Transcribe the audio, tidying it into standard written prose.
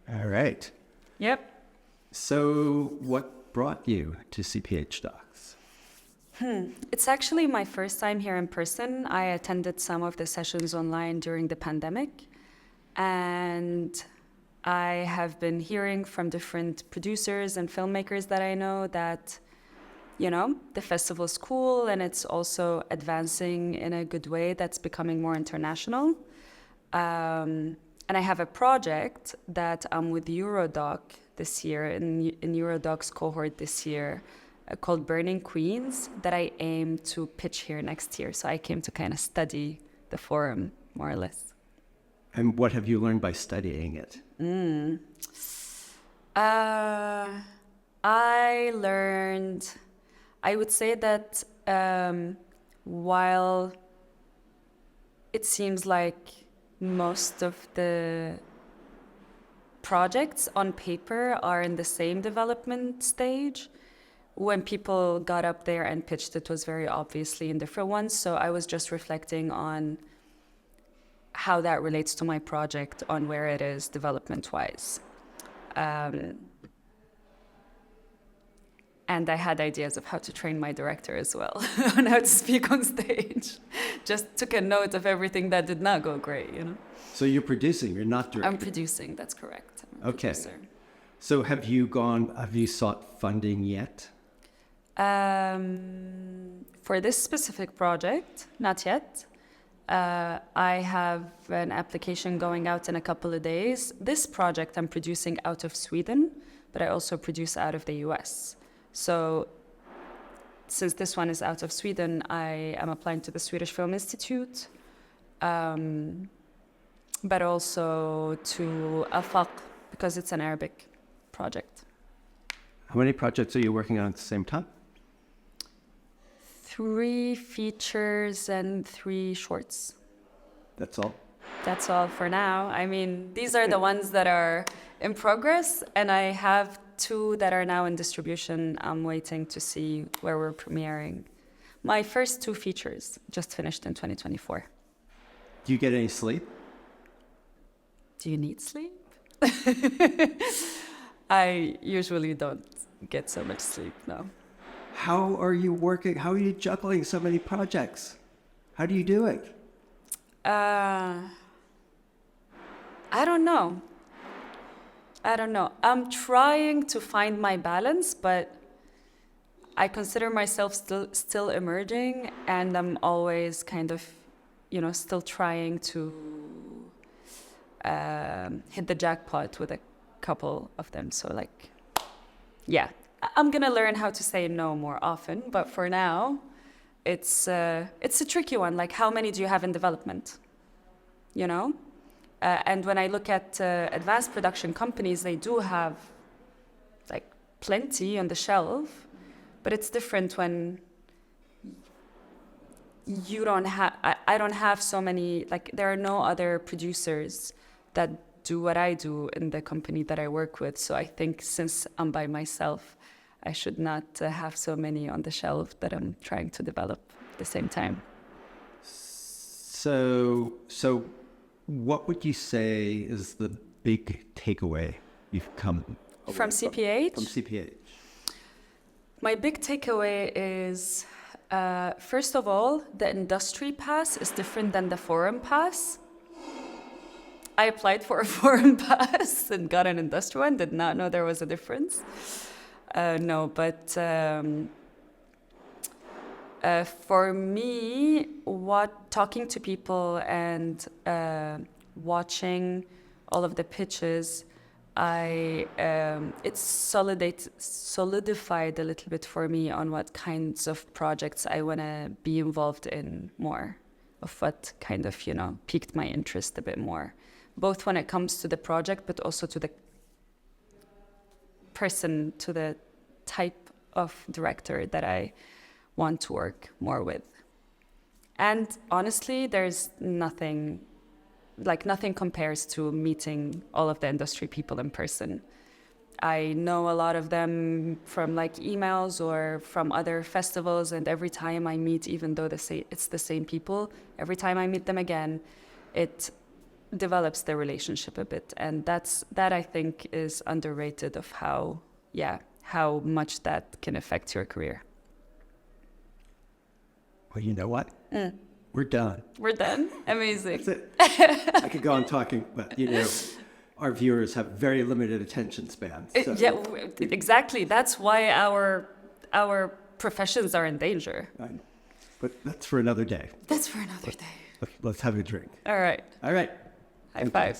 All right. Yep. So what brought you to CPH Docs? It's actually my first time here in person. I attended some of the sessions online during the pandemic, and I have been hearing from different producers and filmmakers that I know that, the festival's cool and it's also advancing in a good way that's becoming more international. And I have a project that I'm with Eurodoc this year, in Eurodoc's cohort this year, called Burning Queens, that I aim to pitch here next year. So I came to kind of study the forum, more or less. And what have you learned by studying it? I would say that while it seems like most of the projects on paper are in the same development stage, when people got up there and pitched, it was very obviously in different ones. So I was just reflecting on how that relates to my project, on where it is development-wise. And I had ideas of how to train my director as well, on how to speak on stage. Just took a note of everything that did not go great, So you're producing, you're not directing. I'm producing, that's correct. I'm a Okay. producer. So have you sought funding yet? For this specific project, not yet. I have an application going out in a couple of days. This project I'm producing out of Sweden, but I also produce out of the US. So since this one is out of Sweden, I am applying to the Swedish Film Institute, but also to Afaq, because it's an Arabic project. How many projects are you working on at the same time? 3 features and 3 shorts. That's all? That's all for now. I mean, these are the ones that are in progress, and I have 2 that are now in distribution. I'm waiting to see where we're premiering. My first 2 features just finished in 2024. Do you get any sleep? Do you need sleep? I usually don't get so much sleep, no. How are you working? How are you juggling so many projects? How do you do it? I don't know. I'm trying to find my balance, but I consider myself still emerging, and I'm always kind of, still trying to hit the jackpot with a couple of them. So yeah, I'm gonna learn how to say no more often, but for now, it's a tricky one. Like, how many do you have in development? And when I look at advanced production companies, they do have plenty on the shelf, but it's different when you don't have. I don't have so many. There are no other producers that do what I do in the company that I work with. So I think since I'm by myself, I should not have so many on the shelf that I'm trying to develop at the same time. So what would you say is the big takeaway you've come from CPH? From CPH. My big takeaway is, first of all, the industry pass is different than the forum pass. I applied for a forum pass and got an industry one, did not know there was a difference. For me, talking to people and watching all of the pitches, it's solidified a little bit for me on what kinds of projects I want to be involved in more, of what kind of, piqued my interest a bit more, both when it comes to the project, but also to the person, to the type of director that I want to work more with. And honestly, there's nothing compares to meeting all of the industry people in person. I know a lot of them from emails or from other festivals, and every time I meet, even though it's the same people, every time I meet them again, it develops the relationship a bit. And that I think is underrated of how much that can affect your career. Well, you know what? We're done. We're done? Amazing. That's it. I could go on talking, but our viewers have very limited attention spans. So. Exactly. That's why our professions are in danger. But that's for another day. That's for another day. Let's have a drink. All right. All right. High five.